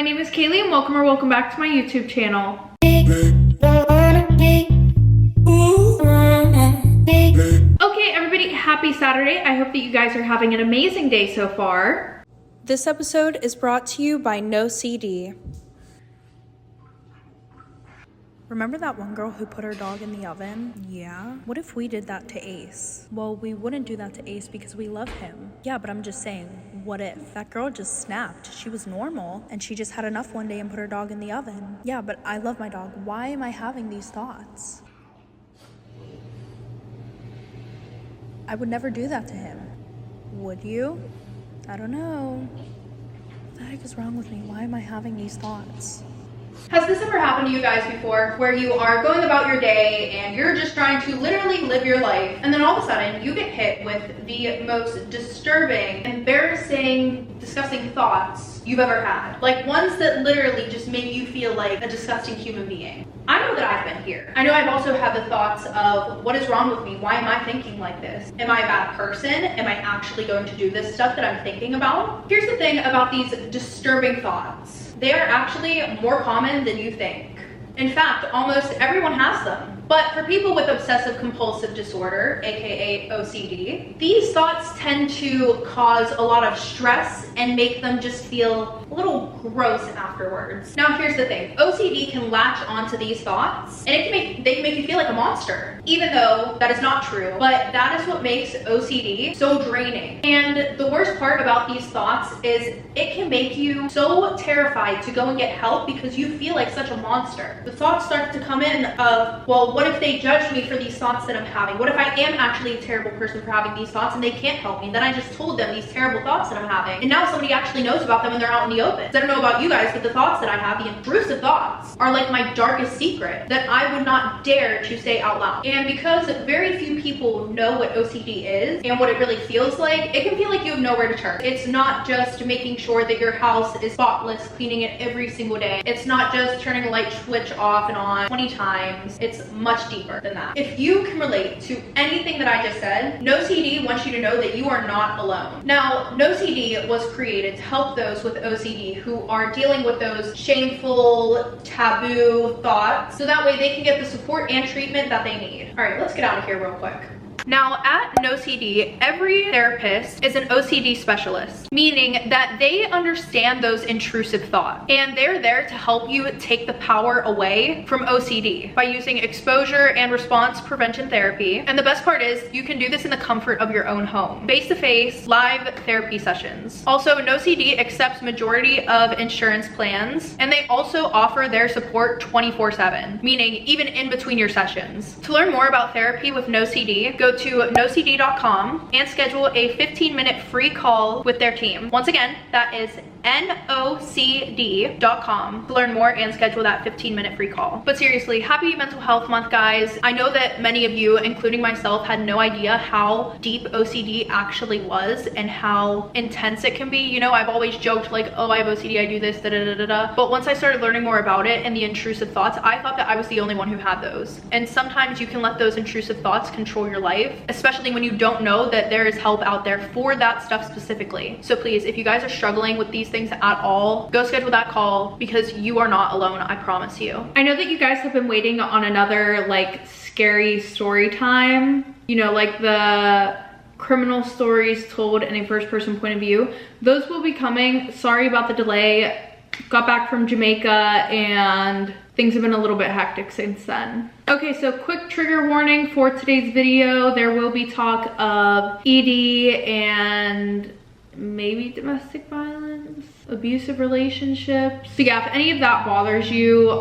my name is Kaylie and welcome back to my YouTube channel. Okay, everybody, happy Saturday. I hope that you guys are having an amazing day so far. This episode is brought to you by NOCD. Remember that one girl who put her dog in the oven? Yeah. What if we did that to Ace? Well, we wouldn't do that to Ace because we love him. Yeah, but I'm just saying, what if? That girl just snapped. She was normal and she just had enough one day and put her dog in the oven. Yeah, but I love my dog. Why am I having these thoughts? I would never do that to him. Would you? I don't know. What the heck is wrong with me? Why am I having these thoughts? Has this ever happened to you guys before, where you are going about your day and you're just trying to literally live your life, and then all of a sudden you get hit with the most disturbing, embarrassing, disgusting thoughts you've ever had? Like ones that literally just make you feel like a disgusting human being. I know that I've been here. I know I've also had the thoughts of, what is wrong with me? Why am I thinking like this? Am I a bad person? Am I actually going to do this stuff that I'm thinking about? Here's the thing about these disturbing thoughts. They are actually more common than you think. In fact, almost everyone has them. But for people with obsessive compulsive disorder, aka OCD, these thoughts tend to cause a lot of stress and make them just feel a little gross afterwards. Now here's the thing, OCD can latch onto these thoughts and they can make you feel like a monster, even though that is not true. But that is what makes OCD so draining. And the worst part about these thoughts is it can make you so terrified to go and get help because you feel like such a monster. The thoughts start to come in of, well, what if they judge me for these thoughts that I'm having? What if I am actually a terrible person for having these thoughts and they can't help me? Then I just told them these terrible thoughts that I'm having, and now somebody actually knows about them and they're out in the open. I don't know about you guys, but the thoughts that I have, the intrusive thoughts, are like my darkest secret that I would not dare to say out loud. And because very few people know what OCD is and what it really feels like, it can feel like you have nowhere to turn. It's not just making sure that your house is spotless, cleaning it every single day. It's not just turning a light switch off and on 20 times. It's much deeper than that. If you can relate to anything that I just said, NOCD wants you to know that you are not alone. Now, NOCD was created to help those with OCD who are dealing with those shameful, taboo thoughts, so that way they can get the support and treatment that they need. All right, let's get out of here real quick. Now at NOCD, every therapist is an OCD specialist, meaning that they understand those intrusive thoughts and they're there to help you take the power away from OCD by using exposure and response prevention therapy. And the best part is you can do this in the comfort of your own home. Face-to-face live therapy sessions. Also, NOCD accepts majority of insurance plans, and they also offer their support 24/7, meaning even in between your sessions. To learn more about therapy with NOCD, go to nocd.com and schedule a 15-minute free call with their team. Once again, that is nocd.com to learn more and schedule that 15-minute free call. But seriously, happy Mental Health Month, guys. I know that many of you, including myself, had no idea how deep OCD actually was and how intense it can be. You know, I've always joked like, oh, I have OCD, I do this, da da da da da. But once I started learning more about it and the intrusive thoughts, I thought that I was the only one who had those. And sometimes you can let those intrusive thoughts control your life, especially when you don't know that there is help out there for that stuff specifically. So please, if you guys are struggling with these things at all, go schedule that call because you are not alone, I promise you. I know that you guys have been waiting on another like scary story time, you know, like the criminal stories told in a first-person point of view. Those will be coming. Sorry about the delay. Got back from Jamaica and things have been a little bit hectic since then. Okay, so quick trigger warning for today's video. There will be talk of ED and maybe domestic violence, abusive relationships. So yeah, if any of that bothers you,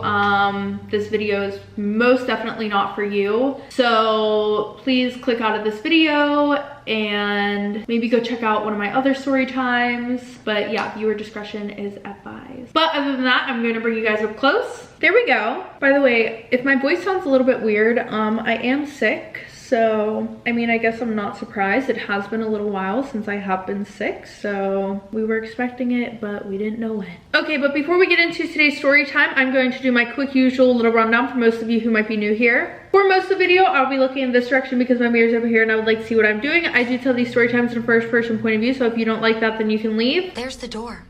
this video is most definitely not for you. So please click out of this video and maybe go check out one of my other story times. But yeah, viewer discretion is advised. But other than that, I'm gonna bring you guys up close. There we go. By the way, if my voice sounds a little bit weird, I am sick. So, I mean, I guess I'm not surprised. It has been a little while since I have been sick, so we were expecting it, but we didn't know when. Okay, but before we get into today's story time, I'm going to do my quick usual little rundown for most of you who might be new here. For most of the video, I'll be looking in this direction because my mirror's over here and I would like to see what I'm doing. I do tell these story times in a first person point of view, so if you don't like that, then you can leave. There's the door.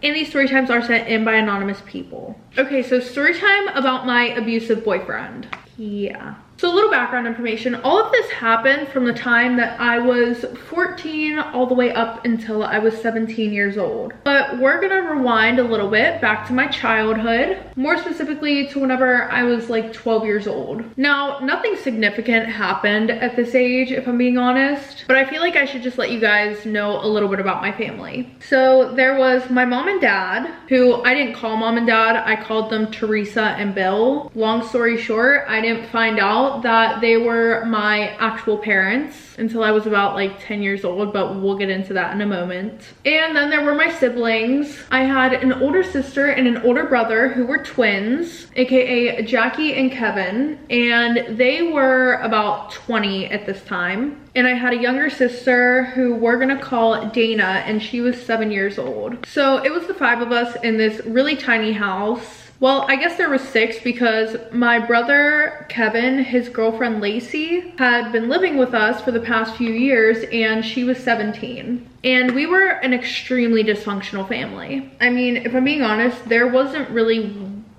And these story times are sent in by anonymous people. Okay, so story time about my abusive boyfriend. Yeah. So a little background information. All of this happened from the time that I was 14 all the way up until I was 17 years old. But we're gonna rewind a little bit back to my childhood, more specifically to whenever I was like 12 years old. Now, nothing significant happened at this age, if I'm being honest, but I feel like I should just let you guys know a little bit about my family. So there was my mom and dad, who I didn't call mom and dad, I called them Teresa and Bill. Long story short, I didn't find out that they were my actual parents until I was about like 10 years old, but we'll get into that in a moment. And then there were my siblings. I had an older sister and an older brother who were twins, aka Jackie and Kevin, and they were about 20 at this time. And I had a younger sister who we're gonna call Dana, and she was 7 years old. So it was the 5 of us in this really tiny house. Well, I guess there was 6 because my brother, Kevin, his girlfriend, Lacey, had been living with us for the past few years, and she was 17. And we were an extremely dysfunctional family. I mean, if I'm being honest, there wasn't really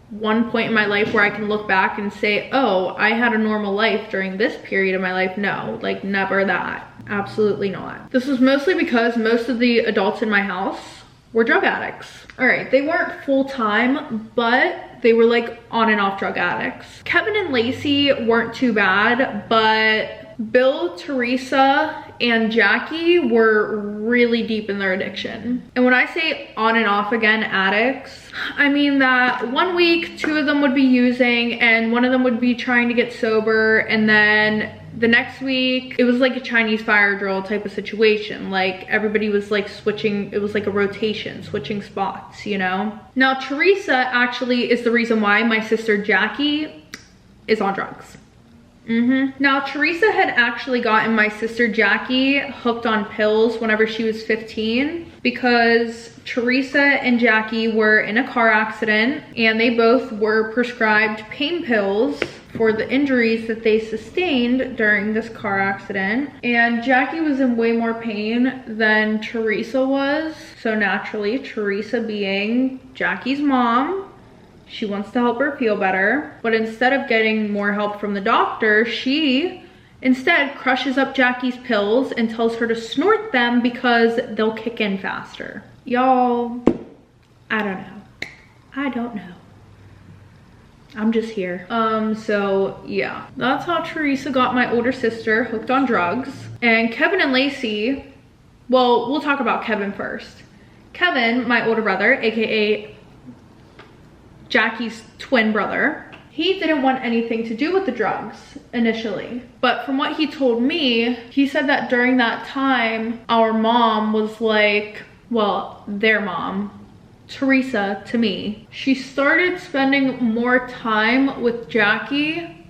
one point in my life where I can look back and say, oh, I had a normal life during this period of my life. No, like never that. Absolutely not. This was mostly because most of the adults in my house were drug addicts. All right, they weren't full-time, but they were like on and off drug addicts. Kevin and Lacey weren't too bad, but Bill, Teresa, and Jackie were really deep in their addiction. And when I say on and off again addicts, I mean that one week 2 of them would be using and 1 of them would be trying to get sober, and then the next week it was like a Chinese fire drill type of situation. Like everybody was like switching, it was like a rotation, switching spots, you know? Now Teresa actually is the reason why my sister Jackie is on drugs. Now Teresa had actually gotten my sister Jackie hooked on pills whenever she was 15 because Teresa and Jackie were in a car accident and they both were prescribed pain pills for the injuries that they sustained during this car accident. And Jackie was in way more pain than Teresa was. So naturally, Teresa being Jackie's mom, she wants to help her feel better, but instead of getting more help from the doctor, she instead crushes up Jackie's pills and tells her to snort them because they'll kick in faster. Y'all, I don't know. I'm just here. So yeah, that's how Teresa got my older sister hooked on drugs. And Kevin and Lacey, well, we'll talk about Kevin first. Kevin, my older brother, aka Jackie's twin brother, he didn't want anything to do with the drugs initially. But from what he told me, he said that during that time, our mom was like, well, their mom, Teresa, to me, she started spending more time with Jackie,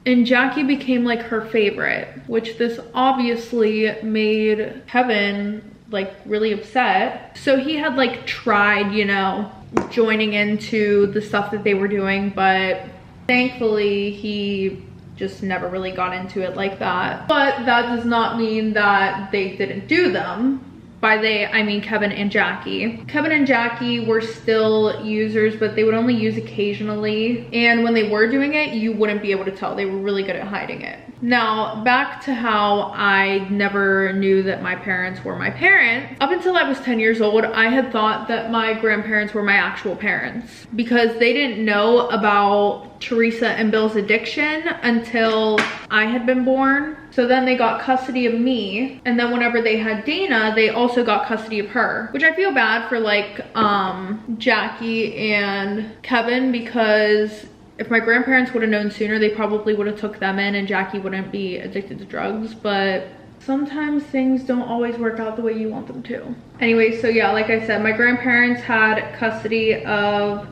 and Jackie became like her favorite, which this obviously made Kevin like really upset. So he had like tried, you know, joining into the stuff that they were doing, but thankfully he just never really got into it like that. But that does not mean that they didn't do them. By they, I mean Kevin and Jackie. Kevin and Jackie were still users, but they would only use occasionally. And when they were doing it, you wouldn't be able to tell. They were really good at hiding it. Now, back to how I never knew that my parents were my parents. Up until I was 10 years old, I had thought that my grandparents were my actual parents because they didn't know about Teresa and Bill's addiction until I had been born. So then they got custody of me, and then whenever they had Dana, they also got custody of her, which I feel bad for like Jackie and Kevin, because if my grandparents would have known sooner, they probably would have took them in and Jackie wouldn't be addicted to drugs. But sometimes things don't always work out the way you want them to. Anyway, so yeah, like I said, my grandparents had custody of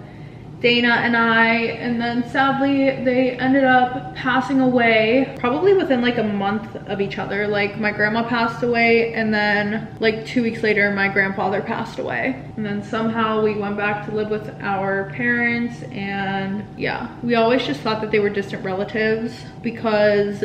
Dana and I, and then sadly they ended up passing away probably within like a month of each other. Like my grandma passed away, and then like 2 weeks later my grandfather passed away, and then somehow we went back to live with our parents. And yeah, we always just thought that they were distant relatives because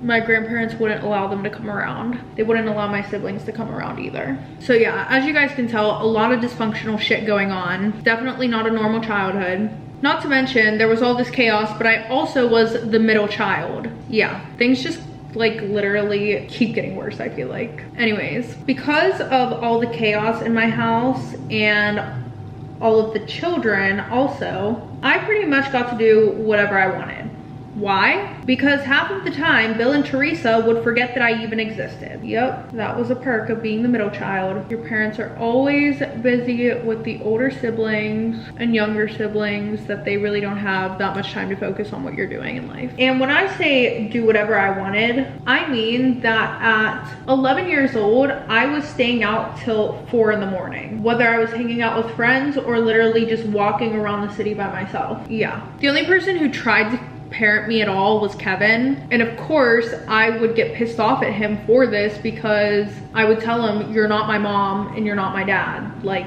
my grandparents wouldn't allow them to come around. They wouldn't allow my siblings to come around either. So yeah, as you guys can tell, a lot of dysfunctional shit going on. Definitely not a normal childhood. Not to mention, there was all this chaos, but I also was the middle child. Yeah, things just like literally keep getting worse, I feel like. Anyways, because of all the chaos in my house and all of the children also, I pretty much got to do whatever I wanted. Why? Because half of the time, Bill and Teresa would forget that I even existed. Yep, that was a perk of being the middle child. Your parents are always busy with the older siblings and younger siblings that they really don't have that much time to focus on what you're doing in life. And when I say do whatever I wanted, I mean that at 11 years old, I was staying out till 4 in the morning. Whether I was hanging out with friends or literally just walking around the city by myself. Yeah. The only person who tried to parent me at all was Kevin, and of course I would get pissed off at him for this because I would tell him, you're not my mom and you're not my dad, like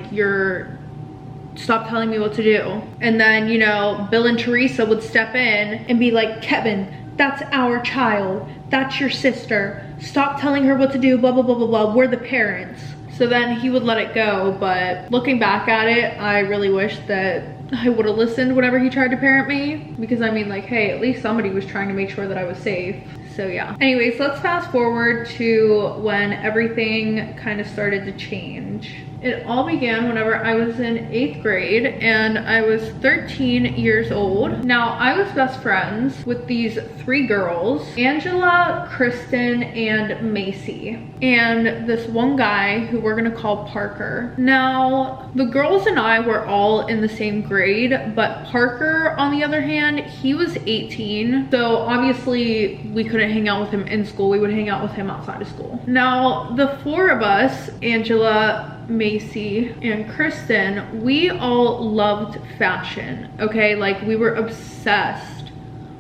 stop telling me what to do. And then, you know, Bill and Teresa would step in and be like, Kevin, that's our child, that's your sister, stop telling her what to do, blah blah blah blah blah, we're the parents. So then he would let it go, but looking back at it, I really wish that I would have listened whenever he tried to parent me, because I mean, like, hey, at least somebody was trying to make sure that I was safe. So yeah. Anyways, let's fast forward to when everything kind of started to change. It all began whenever I was in 8th grade and I was 13 years old. Now, I was best friends with these 3 girls, Angela, Kristen, and Macy, and this one guy who we're gonna call Parker. Now, the girls and I were all in the same grade, but Parker, on the other hand, he was 18, so obviously we couldn't hang out with him in school. We would hang out with him outside of school. Now, the 4 of us, Angela, Macy, and Kristen, we all loved fashion, okay? Like, we were obsessed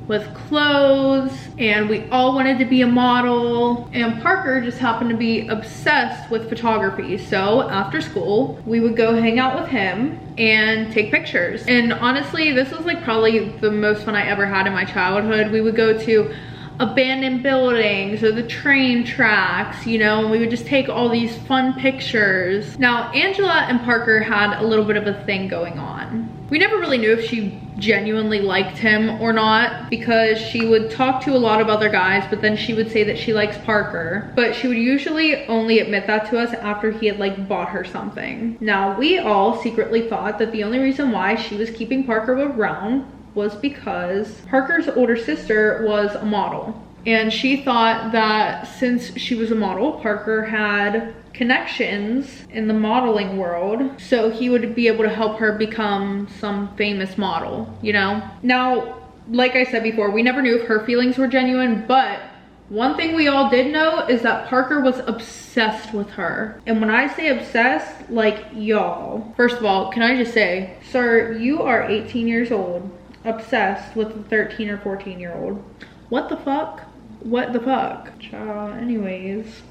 with clothes and we all wanted to be a model, and Parker just happened to be obsessed with photography. So after school, we would go hang out with him and take pictures. And honestly, this was like probably the most fun I ever had in my childhood. We would go to abandoned buildings or the train tracks, you know, and we would just take all these fun pictures. Now, Angela and Parker had a little bit of a thing going on. We never really knew if she genuinely liked him or not, because she would talk to a lot of other guys, but then she would say that she likes Parker, but she would usually only admit that to us after he had like bought her something. Now, we all secretly thought that the only reason why she was keeping Parker around was because Parker's older sister was a model, and she thought that since she was a model, Parker had connections in the modeling world, so he would be able to help her become some famous model, you know? Now, like I said before, we never knew if her feelings were genuine, but one thing we all did know is that Parker was obsessed with her. And when I say obsessed, like, y'all, first of all, can I just say, sir, you are 18 years old, obsessed with a 13 or 14-year-old. What the fuck? What the fuck? Child, anyways.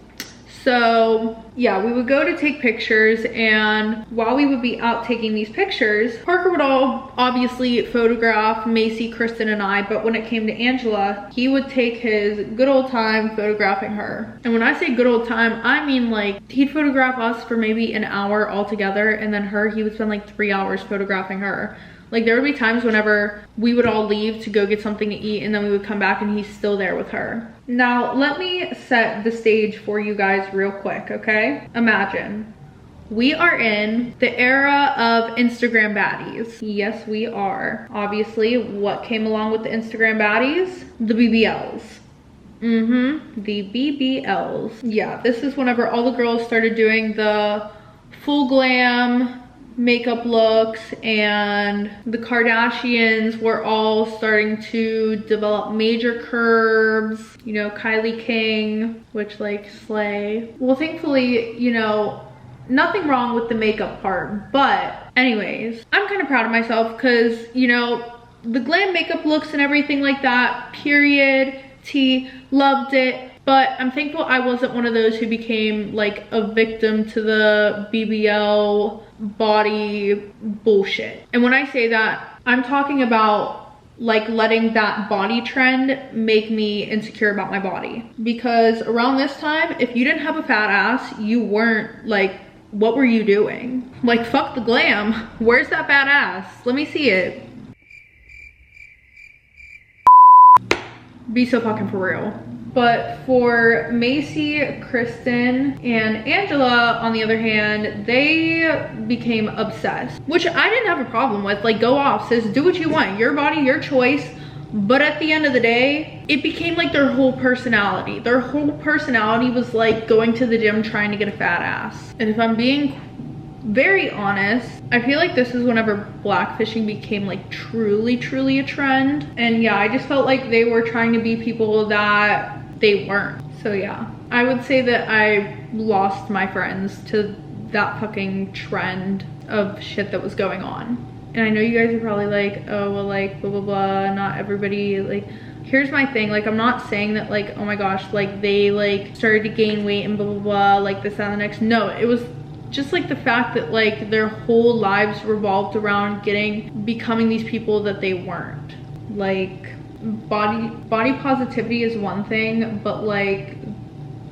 So yeah, we would go to take pictures, and while we would be out taking these pictures, Parker would all obviously photograph Macy, Kristen, and I, but when it came to Angela, he would take his good old time photographing her. And when I say good old time, I mean like he'd photograph us for maybe an hour all together, and then her, he would spend like 3 hours photographing her. Like, there would be times whenever we would all leave to go get something to eat, and then we would come back and he's still there with her. Now, let me set the stage for you guys real quick, okay? Imagine we are in the era of Instagram baddies. Yes, we are. Obviously, what came along with the Instagram baddies? The BBLs. The BBLs. Yeah, this is whenever all the girls started doing the full glam makeup looks, and the Kardashians were all starting to develop major curves, you know, Kaylie King, which like slay. Well, thankfully, you know, nothing wrong with the makeup part, but anyways, I'm kind of proud of myself because, you know, the glam makeup looks and everything like that, period, T, loved it. But I'm thankful I wasn't one of those who became like a victim to the BBL body bullshit. And when I say that, I'm talking about like letting that body trend make me insecure about my body. Because around this time, if you didn't have a fat ass, you weren't like, what were you doing? Like, fuck the glam. Where's that fat ass? Let me see it. Be so fucking for real. But for Macy, Kristen, and Angela, on the other hand, they became obsessed, which I didn't have a problem with. Like, go off, sis, do what you want. Your body, your choice. But at the end of the day, it became like their whole personality. Their whole personality was like going to the gym trying to get a fat ass. And if I'm being very honest, I feel like this is whenever blackfishing became like truly a trend. And yeah, I just felt like they were trying to be people that they weren't. So yeah, I would say that I lost my friends to that fucking trend of shit that was going on. And I know you guys are probably like, oh, well, like, blah, blah, blah, not everybody, like, here's my thing, like, I'm not saying that, like, oh my gosh, like, they, like, started to gain weight and blah, blah, blah, like, this, that, and the next. No, it was just, like, the fact that, like, their whole lives revolved around becoming these people that they weren't. Like, body positivity is one thing, but, like,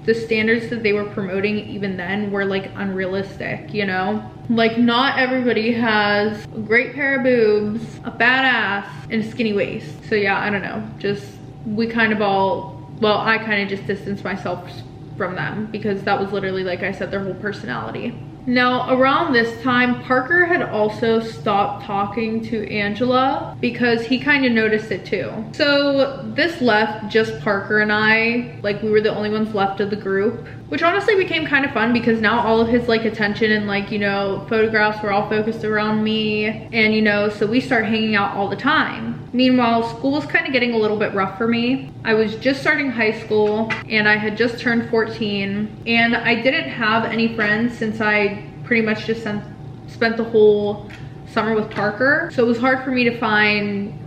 the standards that they were promoting even then were, like, unrealistic, you know? Like, not everybody has a great pair of boobs, a fat ass, and a skinny waist. So yeah, I don't know. Just, we kind of all, well, I kind of just distanced myself from them because that was literally, like I said, their whole personality. Now, around this time, Parker had also stopped talking to Angela because he kind of noticed it too. So this left just Parker and I, like, we were the only ones left of the group, which honestly became kind of fun because now all of his, like, attention and, like, you know, photographs were all focused around me. And, you know, so we start hanging out all the time. Meanwhile, school was kind of getting a little bit rough for me. I was just starting high school and I had just turned 14 and I didn't have any friends since I pretty much just spent the whole summer with Parker. So it was hard for me to find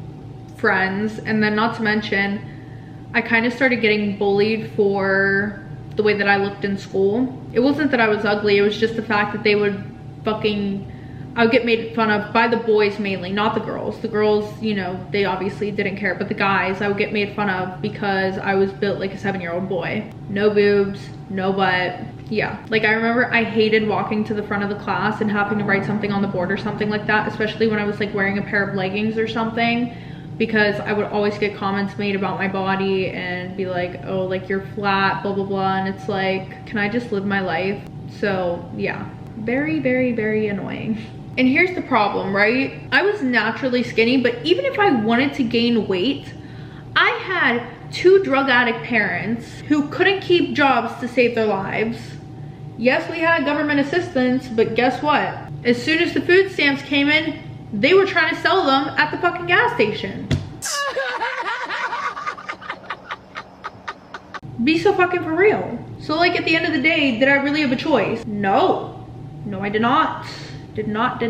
friends. And then not to mention, I kind of started getting bullied for the way that I looked in school. It wasn't that I was ugly, it was just the fact that they would fucking, I would get made fun of by the boys mainly, not the girls. The girls, you know, they obviously didn't care, but the guys I would get made fun of because I was built like a 7-year-old boy. No boobs, no butt. Yeah, like I remember I hated walking to the front of the class and having to write something on the board or something like that, especially when I was like wearing a pair of leggings or something, because I would always get comments made about my body and be like, oh, like you're flat, blah, blah, blah. And it's like, can I just live my life? So yeah, very, very, very annoying. And here's the problem, right? I was naturally skinny, but even if I wanted to gain weight, I had 2 drug addict parents who couldn't keep jobs to save their lives. Yes, we had government assistance, but guess what? As soon as the food stamps came in, they were trying to sell them at the fucking gas station. Be so fucking for real. So like at the end of the day, did I really have a choice? No. No, I did not. Did not.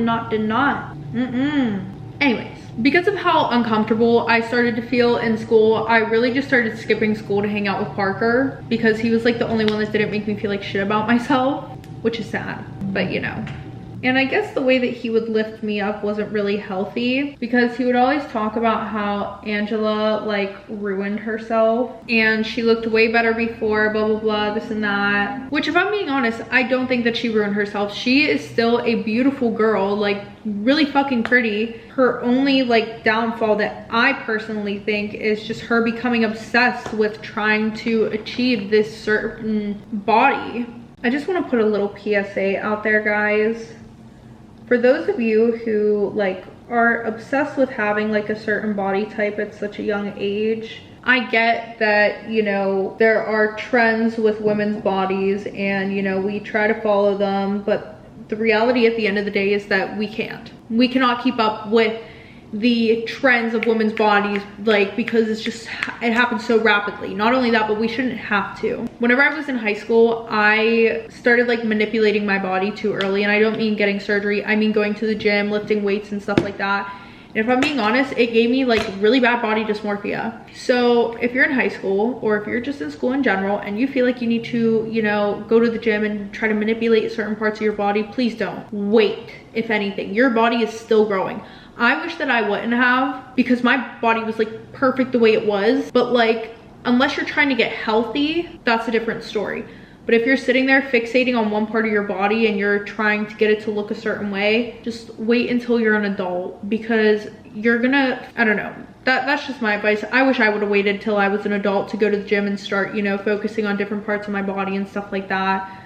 Anyways, because of how uncomfortable I started to feel in school, I really just started skipping school to hang out with Parker because he was like the only one that didn't make me feel like shit about myself, which is sad, but you know. And I guess the way that he would lift me up wasn't really healthy because he would always talk about how Angela like ruined herself and she looked way better before, blah, blah, blah, this and that. Which if I'm being honest, I don't think that she ruined herself. She is still a beautiful girl, like really fucking pretty. Her only like downfall that I personally think is just her becoming obsessed with trying to achieve this certain body. I just want to put a little PSA out there, guys. For those of you who like are obsessed with having like a certain body type at such a young age, I get that, you know, there are trends with women's bodies and, you know, we try to follow them, but the reality at the end of the day is that we can't. We cannot keep up with the trends of women's bodies, like, because it's just, it happens so rapidly. Not only that, but we shouldn't have to. Whenever I was in high school, I started like manipulating my body too early, and I don't mean getting surgery, I mean going to the gym, lifting weights and stuff like that. And if I'm being honest, it gave me like really bad body dysmorphia. So if you're in high school, or if you're just in school in general and you feel like you need to, you know, go to the gym and try to manipulate certain parts of your body, please don't. Wait, if anything, your body is still growing. I wish that I wouldn't have, because my body was like perfect the way it was. But like, unless you're trying to get healthy, that's a different story. But if you're sitting there fixating on one part of your body and you're trying to get it to look a certain way, just wait until you're an adult, because you're gonna, I don't know. That's just my advice. I wish I would have waited till I was an adult to go to the gym and start, you know, focusing on different parts of my body and stuff like that.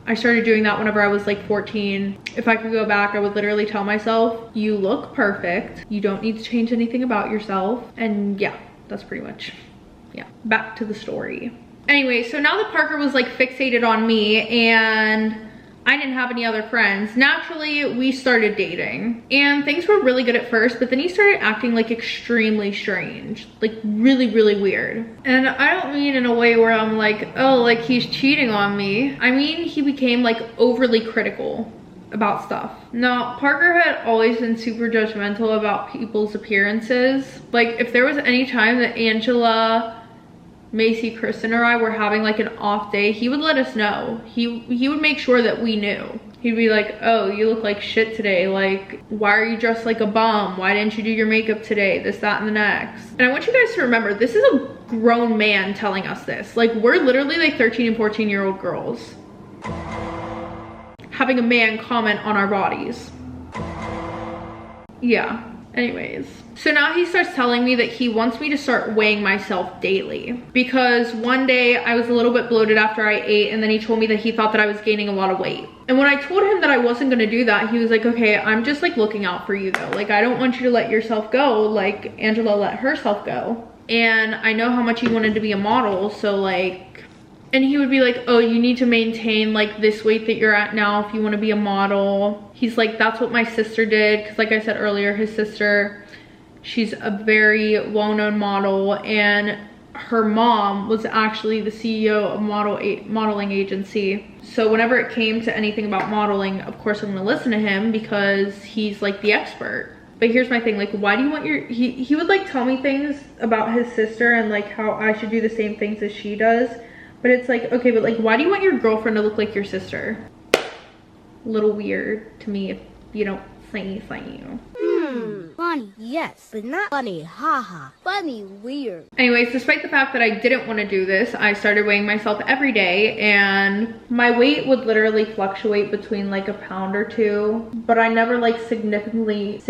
I started doing that whenever I was like 14. If I could go back, I would literally tell myself, you look perfect. You don't need to change anything about yourself. And yeah, that's pretty much, yeah. Back to the story. Anyway, so now that Parker was like fixated on me and I didn't have any other friends, naturally we started dating. And things were really good at first, but then he started acting like extremely strange, like really, really weird. And I don't mean in a way where I'm like, oh, like he's cheating on me. I mean, he became like overly critical about stuff. Now, Parker had always been super judgmental about people's appearances. Like if there was any time that Angela, Macy, Kristen, or I were having like an off day, he would let us know. He would make sure that we knew. He'd be like, oh, you look like shit today. Like, why are you dressed like a bum? Why didn't you do your makeup today? This, that, and the next. And I want you guys to remember, this is a grown man telling us this. Like, we're literally like 13 and 14-year-old girls having a man comment on our bodies. Yeah. Anyways, so now he starts telling me that he wants me to start weighing myself daily, because one day I was a little bit bloated after I ate, and then he told me that he thought that I was gaining a lot of weight. And when I told him that I wasn't gonna do that, he was like, okay, I'm just like looking out for you though. Like, I don't want you to let yourself go like Angela let herself go. And I know how much you wanted to be a model, so like, and he would be like, oh, you need to maintain like this weight that you're at now if you want to be a model. He's like, that's what my sister did. Because like I said earlier, his sister, she's a very well-known model, and her mom was actually the CEO of modeling agency. So whenever it came to anything about modeling, of course I'm going to listen to him because he's like the expert. But here's my thing, like, why do you want your, he would like tell me things about his sister and like how I should do the same things as she does. But it's like, okay, but like, why do you want your girlfriend to look like your sister? A little weird to me if you don't say you. Funny, yes, but not funny, haha. Funny, weird. Anyways, despite the fact that I didn't want to do this, I started weighing myself every day, and my weight would literally fluctuate between like a pound or two, but I never like significantly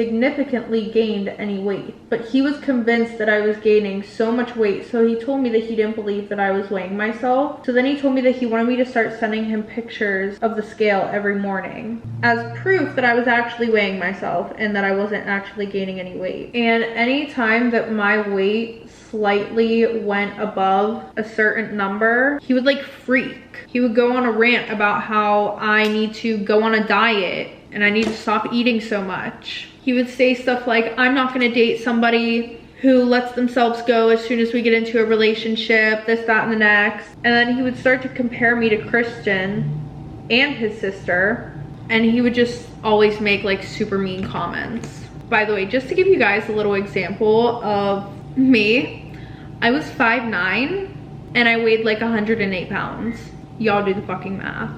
gained any weight. But he was convinced that I was gaining so much weight, so he told me that he didn't believe that I was weighing myself. So then he told me that he wanted me to start sending him pictures of the scale every morning as proof that I was actually weighing myself and that I wasn't actually gaining any weight. And any time that my weight slightly went above a certain number, he would like freak. He would go on a rant about how I need to go on a diet and I need to stop eating so much. He would say stuff like, I'm not gonna date somebody who lets themselves go as soon as we get into a relationship, this, that, and the next. And then he would start to compare me to Christian and his sister, and he would just always make like super mean comments. By the way, just to give you guys a little example of me, I was 5'9" and I weighed like 108 pounds. Y'all do the fucking math.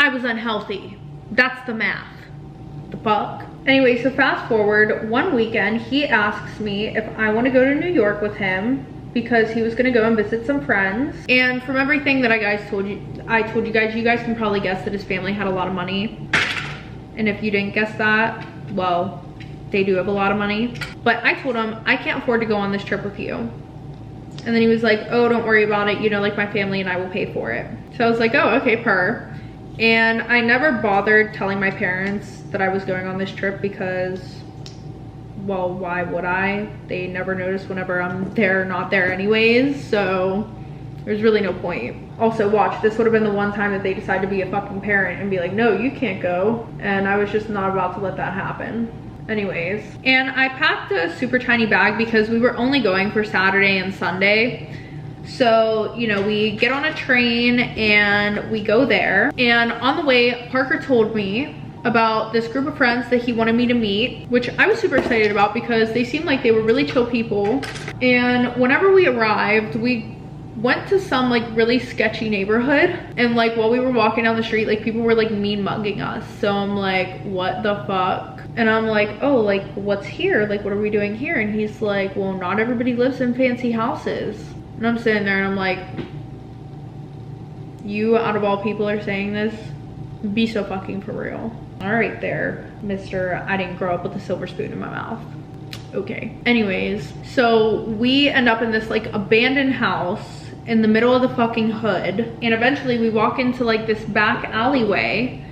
I was unhealthy. That's the math. The fuck? Anyway, so fast forward, one weekend he asks me if I want to go to New York with him because he was gonna go and visit some friends. And from everything that I told you guys, you guys can probably guess that his family had a lot of money. And if you didn't guess that, well, they do have a lot of money. But I told him, I can't afford to go on this trip with you. And then he was like, oh, don't worry about it. You know, like my family and I will pay for it. So I was like, oh, okay, per. And I never bothered telling my parents that I was going on this trip because, well, why would I? They never notice whenever I'm there or not there anyways. So there's really no point. Also, watch, this would have been the one time that they decided to be a fucking parent and be like, no, you can't go. And I was just not about to let that happen. Anyways, and I packed a super tiny bag because we were only going for Saturday and Sunday. So, you know, we get on a train and we go there. And on the way, Parker told me about this group of friends that he wanted me to meet, which I was super excited about because they seemed like they were really chill people. And whenever we arrived, we went to some like really sketchy neighborhood, and like while we were walking down the street, like people were like mean mugging us. So I'm like, what the fuck? And I'm like, oh, like what's here? Like what are we doing here? And he's like, well, not everybody lives in fancy houses. And I'm sitting there and I'm like, you out of all people are saying this? Be so fucking for real. All right there, Mr. I didn't grow up with a silver spoon in my mouth. Okay. Anyways, so we end up in this like abandoned house in the middle of the fucking hood. And eventually we walk into like this back alleyway,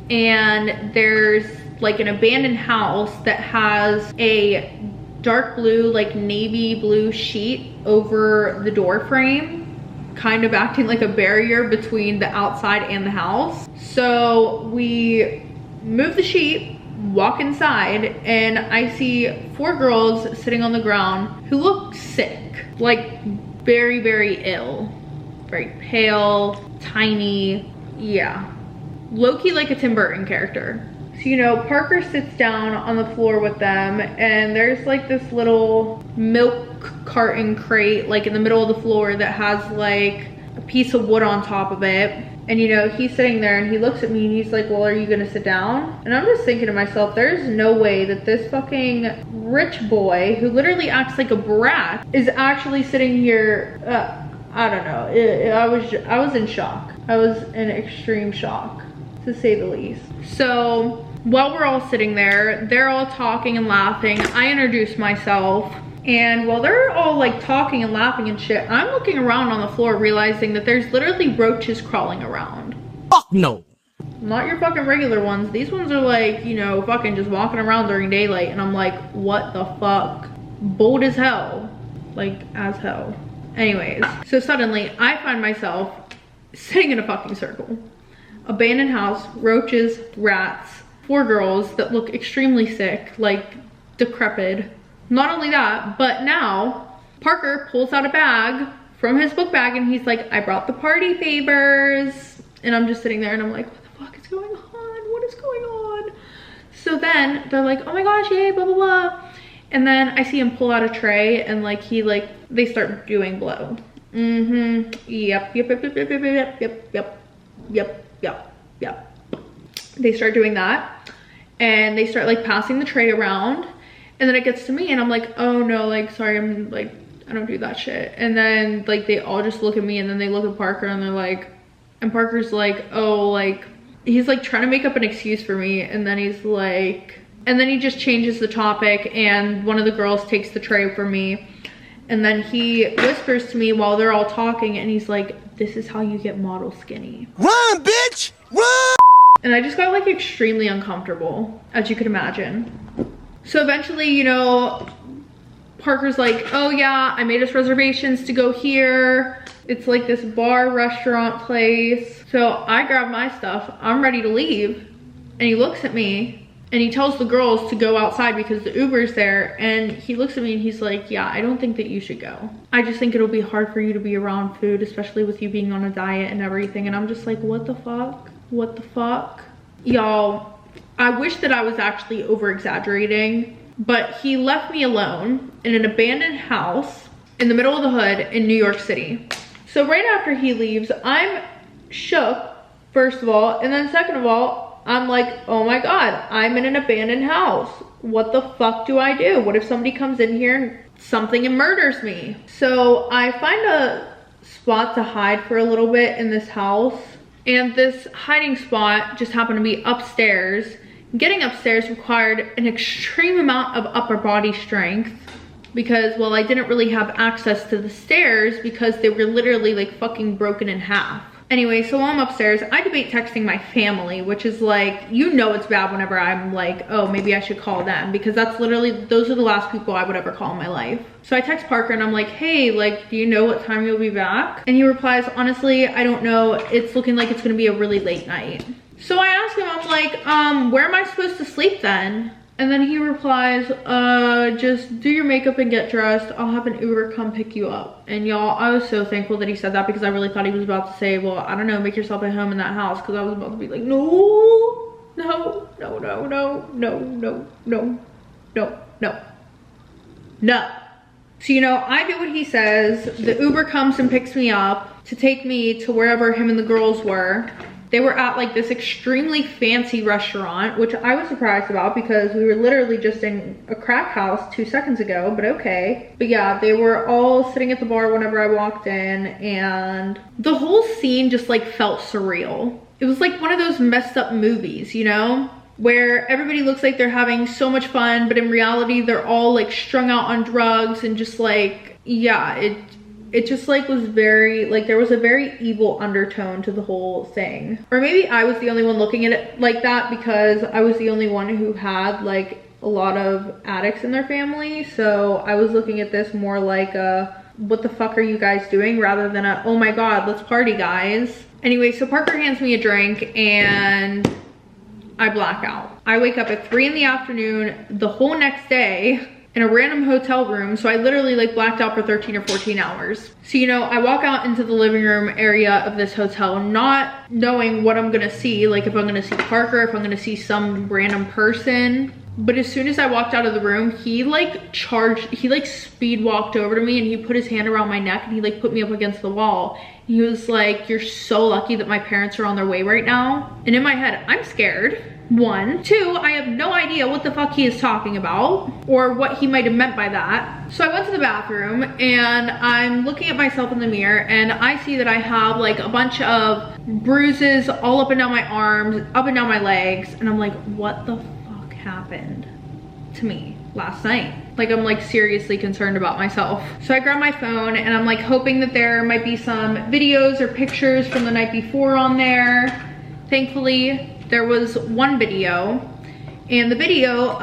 and there's like an abandoned house that has a dark blue, like navy blue sheet over the door frame, kind of acting like a barrier between the outside and the house. So we move the sheet, walk inside, and I see 4 girls sitting on the ground who look sick, like very, very ill, very pale, tiny. Yeah, low-key like a Tim Burton character. So, you know, Parker sits down on the floor with them, and there's like this little milk carton crate like in the middle of the floor that has like a piece of wood on top of it. And you know, he's sitting there and he looks at me and he's like, well, are you gonna sit down? And I'm just thinking to myself, there's no way that this fucking rich boy who literally acts like a brat is actually sitting here. I don't know. I was in shock. I was in extreme shock, to say the least. So while we're all sitting there, they're all talking and laughing. I introduce myself. And while they're all like talking and laughing and shit, I'm looking around on the floor realizing that there's literally roaches crawling around. Fuck no. Not your fucking regular ones. These ones are like, you know, fucking just walking around during daylight. And I'm like, what the fuck? Bold as hell. Like, as hell. Anyways, so suddenly I find myself sitting in a fucking circle. Abandoned house, roaches, rats, 4 girls that look extremely sick, like decrepit. Not only that, but now Parker pulls out a bag from his book bag and he's like, I brought the party favors. And I'm just sitting there and I'm like, what the fuck is going on? What is going on? So then they're like, oh my gosh, yay, blah, blah, blah. And then I see him pull out a tray and like they start doing blow. Yep. They start doing that and they start like passing the tray around. And then it gets to me and I'm like, oh no, like, sorry, I'm like, I don't do that shit. And then like, they all just look at me and then they look at Parker and they're like, and Parker's like, oh, like, he's like trying to make up an excuse for me. And then he's like, and then he just changes the topic and one of the girls takes the tray from me. And then he whispers to me while they're all talking and he's like, this is how you get model skinny. Run, bitch, run! And I just got like extremely uncomfortable, as you could imagine. So eventually, you know, Parker's like, oh yeah, I made us reservations to go here. It's like this bar restaurant place. So I grab my stuff, I'm ready to leave. And he looks at me and he tells the girls to go outside because the Uber's there. And he looks at me and he's like, yeah, I don't think that you should go. I just think it'll be hard for you to be around food, especially with you being on a diet and everything. And I'm just like, what the fuck? What the fuck? Y'all, I wish that I was actually over exaggerating, but he left me alone in an abandoned house in the middle of the hood in New York City. So right after he leaves, I'm shook, first of all, and then second of all, I'm like, oh my God, I'm in an abandoned house. What the fuck do I do? What if somebody comes in here and something and murders me? So I find a spot to hide for a little bit in this house. And this hiding spot just happened to be upstairs. Getting upstairs required an extreme amount of upper body strength because, well, I didn't really have access to the stairs because they were literally like fucking broken in half. Anyway, so while I'm upstairs, I debate texting my family, which is like, you know, it's bad whenever I'm like, oh, maybe I should call them because that's literally, those are the last people I would ever call in my life. So I text Parker and I'm like, hey, like, do you know what time you'll be back? And he replies, honestly, I don't know. It's looking like it's gonna be a really late night. So I asked him, I'm like, where am I supposed to sleep then? And then he replies, just do your makeup and get dressed. I'll have an Uber come pick you up. And y'all, I was so thankful that he said that because I really thought he was about to say, well, I don't know, make yourself at home in that house. Because I was about to be like, no. no, no, no, no, no, no, no, no, no, no. So, you know, I do what he says. The Uber comes and picks me up to take me to wherever him and the girls were. They were at like this extremely fancy restaurant, which I was surprised about because we were literally just in a crack house 2 seconds ago, but okay. But yeah, they were all sitting at the bar whenever I walked in, and the whole scene just like felt surreal. It was like one of those messed up movies, you know? Where everybody looks like they're having so much fun, but in reality, they're all like strung out on drugs and just like, yeah, it just like was very, like there was a very evil undertone to the whole thing. Or maybe I was the only one looking at it like that because I was the only one who had like a lot of addicts in their family. So I was looking at this more like a, what the fuck are you guys doing? Rather than a, oh my God, let's party guys. Anyway, so Parker hands me a drink and I black out. I wake up at 3 in the afternoon the whole next day in a random hotel room. So I literally like blacked out for 13 or 14 hours. So, you know, I walk out into the living room area of this hotel, not knowing what I'm gonna see. Like if I'm gonna see Parker, if I'm gonna see some random person. But as soon as I walked out of the room, he like speed walked over to me and he put his hand around my neck and he like put me up against the wall. He was like, you're so lucky that my parents are on their way right now. And in my head, I'm scared. 1, 2, I have no idea what the fuck he is talking about or what he might have meant by that. So I went to the bathroom and I'm looking at myself in the mirror and I see that I have like a bunch of bruises all up and down my arms, up and down my legs. And I'm like, what the fuck happened to me last night? Like I'm like seriously concerned about myself. So I grab my phone and I'm like hoping that there might be some videos or pictures from the night before on there. Thankfully, there was one video, and the video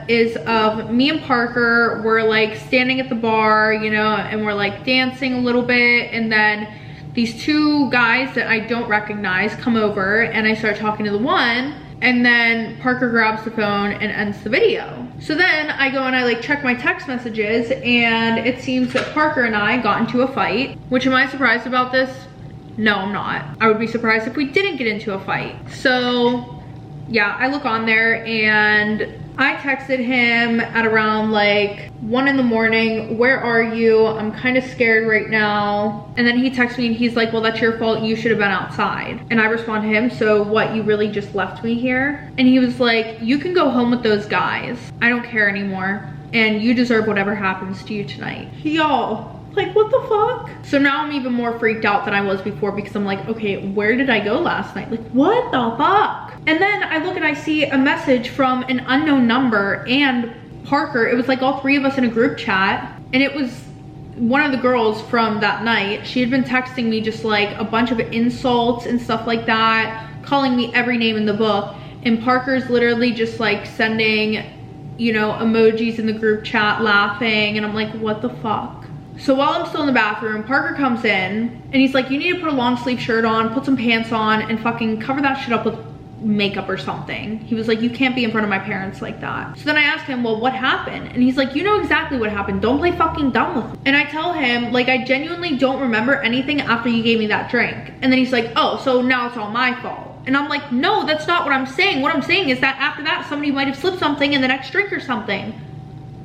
is of me and Parker. We're like standing at the bar, you know, and we're like dancing a little bit, and then these 2 guys that I don't recognize come over and I start talking to the one, and then Parker grabs the phone and ends the video. So then I go and I like check my text messages and it seems that Parker and I got into a fight, which am I surprised about this? No, I'm not. I would be surprised if we didn't get into a fight. So yeah, I look on there and I texted him at around like 1 in the morning, where are you? I'm kind of scared right now. And then he texts me and he's like, well, that's your fault. You should have been outside. And I respond to him, so what, you really just left me here? And he was like, you can go home with those guys. I don't care anymore. And you deserve whatever happens to you tonight. Y'all. Like, what the fuck? So now I'm even more freaked out than I was before because I'm like, okay, where did I go last night? Like, what the fuck? And then I look and I see a message from an unknown number and Parker. It was like all 3 of us in a group chat. And it was one of the girls from that night. She had been texting me just like a bunch of insults and stuff like that, calling me every name in the book. And Parker's literally just like sending, you know, emojis in the group chat laughing. And I'm like, what the fuck? So while I'm still in the bathroom, Parker comes in and he's like, you need to put a long sleeve shirt on, put some pants on, and fucking cover that shit up with makeup or something. He was like, you can't be in front of my parents like that. So then I asked him, well, what happened? And he's like, you know exactly what happened. Don't play fucking dumb with me. And I tell him, like, I genuinely don't remember anything after you gave me that drink. And then he's like, oh, so now it's all my fault. And I'm like, no, that's not what I'm saying. What I'm saying is that after that, somebody might have slipped something in the next drink or something.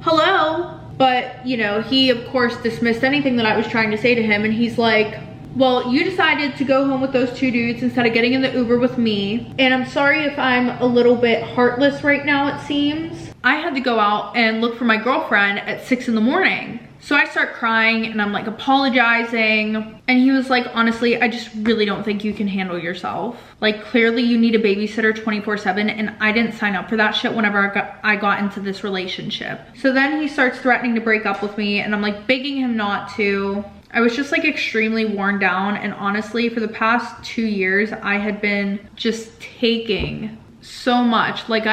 Hello? But, you know, he of course dismissed anything that I was trying to say to him. And he's like, well, you decided to go home with those 2 dudes instead of getting in the Uber with me. And I'm sorry if I'm a little bit heartless right now, it seems. I had to go out and look for my girlfriend at 6 in the morning. So I start crying and I'm like apologizing. And he was like, honestly, I just really don't think you can handle yourself. Like clearly you need a babysitter 24/7 and I didn't sign up for that shit whenever I got into this relationship. So then he starts threatening to break up with me and I'm like begging him not to. I was just like extremely worn down, and honestly for the past 2 years I had been just taking so much. Like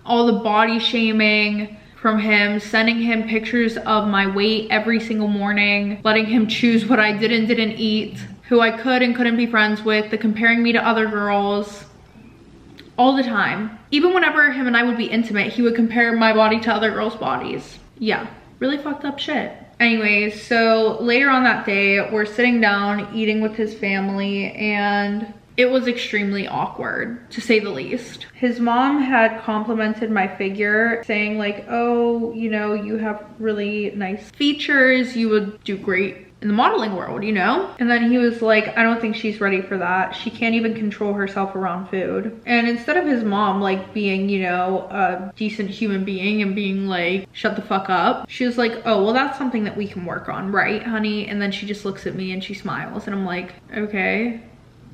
all the body shaming from him, sending him pictures of my weight every single morning, letting him choose what I did and didn't eat, who I could and couldn't be friends with, the comparing me to other girls, all the time. Even whenever him and I would be intimate, he would compare my body to other girls' bodies. Yeah, really fucked up shit. Anyways, so later on that day, we're sitting down eating with his family and It was extremely awkward, to say the least. His mom had complimented my figure, saying like, oh, you know, you have really nice features, you would do great in the modeling world, you know? And then he was like, I don't think she's ready for that. She can't even control herself around food. And instead of his mom like being, you know, a decent human being and being like, shut the fuck up, she was like, oh, well, that's something that we can work on, right, honey? And then she just looks at me and she smiles and I'm like, okay.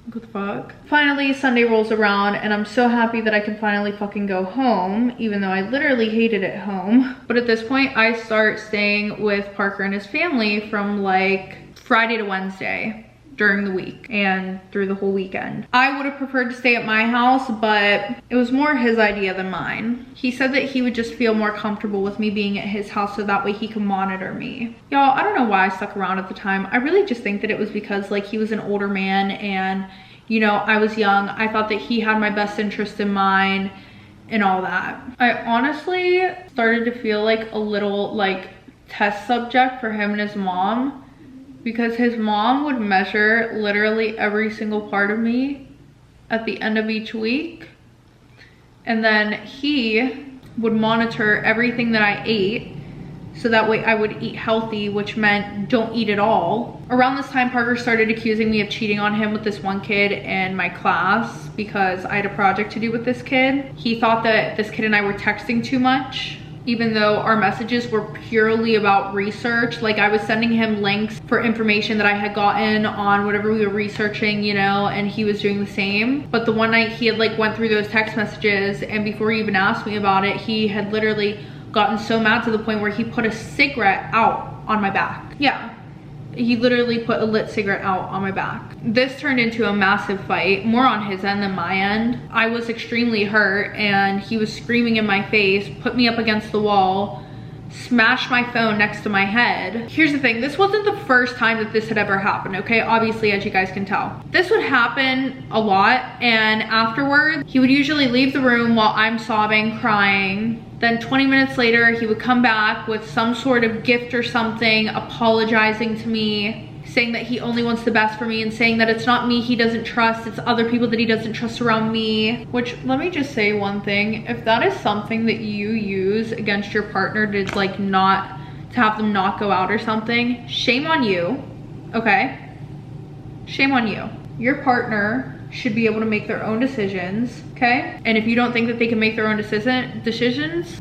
What the fuck? Finally, Sunday rolls around and I'm so happy that I can finally fucking go home, even though I literally hated it home. But at this point, I start staying with Parker and his family from like Friday to Wednesday during the week and through the whole weekend. I would have preferred to stay at my house, but it was more his idea than mine. He said that he would just feel more comfortable with me being at his house so that way he could monitor me. Y'all, I don't know why I stuck around at the time. I really just think that it was because like he was an older man and, you know, I was young. I thought that he had my best interest in mind and all that. I honestly started to feel like a little like test subject for him and his mom, because his mom would measure literally every single part of me at the end of each week. And then he would monitor everything that I ate so that way I would eat healthy, which meant don't eat at all. Around this time, Parker started accusing me of cheating on him with this one kid in my class because I had a project to do with this kid. He thought that this kid and I were texting too much, even though our messages were purely about research. Like I was sending him links for information that I had gotten on whatever we were researching, you know, and he was doing the same. But the one night he had like went through those text messages and before he even asked me about it, he had literally gotten so mad to the point where he put a cigarette out on my back. Yeah. He literally put a lit cigarette out on my back. This turned into a massive fight, more on his end than my end. I was extremely hurt and he was screaming in my face, put me up against the wall, smashed my phone next to my head. Here's the thing, this wasn't the first time that this had ever happened, okay? Obviously, as you guys can tell. This would happen a lot, and afterward, he would usually leave the room while I'm sobbing, crying. Then 20 minutes later, he would come back with some sort of gift or something, apologizing to me, saying that he only wants the best for me and saying that it's not me he doesn't trust, it's other people that he doesn't trust around me. Which, let me just say one thing, if that is something that you use against your partner to like not, to have them not go out or something, shame on you, okay? Shame on you. Your partner should be able to make their own decisions, okay? And if you don't think that they can make their own decisions,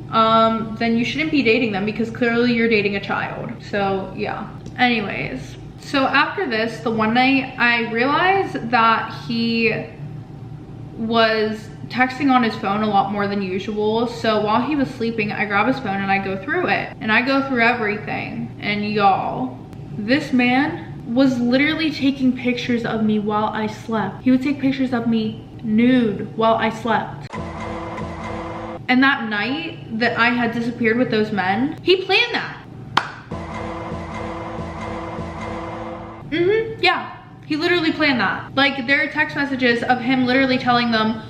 then you shouldn't be dating them because clearly you're dating a child. So yeah, anyways. So after this, the one night I realized that he was texting on his phone a lot more than usual. So while he was sleeping, I grab his phone and I go through it. And I go through everything. And y'all, this man was literally taking pictures of me while I slept. He would take pictures of me nude while I slept. And that night that I had disappeared with those men, he planned that. Yeah, he literally planned that. Like, there are text messages of him literally telling them,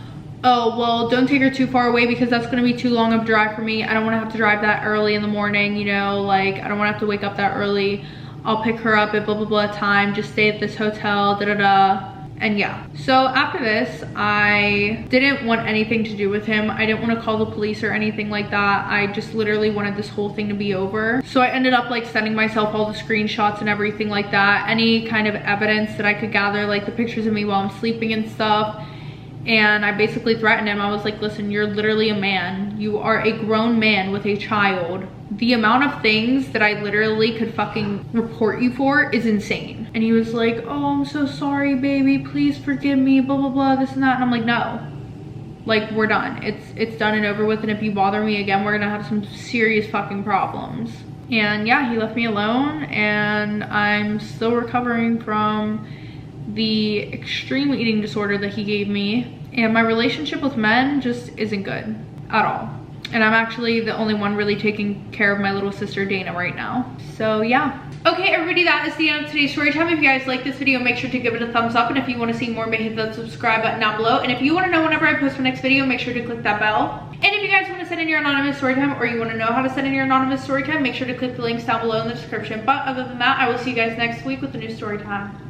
oh, well, don't take her too far away because that's gonna be too long of a drive for me. I don't wanna have to drive that early in the morning, you know, like, I don't wanna have to wake up that early. I'll pick her up at blah, blah, blah time. Just stay at this hotel, da, da, da. And yeah, so after this, I didn't want anything to do with him. I didn't want to call the police or anything like that. I just literally wanted this whole thing to be over. So I ended up like sending myself all the screenshots and everything like that. Any kind of evidence that I could gather, like the pictures of me while I'm sleeping and stuff. And I basically threatened him. I was like, listen, you're literally a man. You are a grown man with a child. The amount of things that I literally could fucking report you for is insane. And he was like, oh, I'm so sorry, baby. Please forgive me, blah, blah, blah, this and that. And I'm like, no. Like, we're done. It's done and over with. And if you bother me again, we're gonna have some serious fucking problems. And yeah, he left me alone. And I'm still recovering from the extreme eating disorder that he gave me. And my relationship with men just isn't good at all. And I'm actually the only one really taking care of my little sister Dana right now. So yeah. Okay, everybody, that is the end of today's story time. If you guys like this video, make sure to give it a thumbs up. And if you want to see more, make hit that subscribe button down below. And if you want to know whenever I post my next video, make sure to click that bell. And if you guys want to send in your anonymous story time, or you want to know how to send in your anonymous story time, make sure to click the links down below in the description. But other than that, I will see you guys next week with a new story time.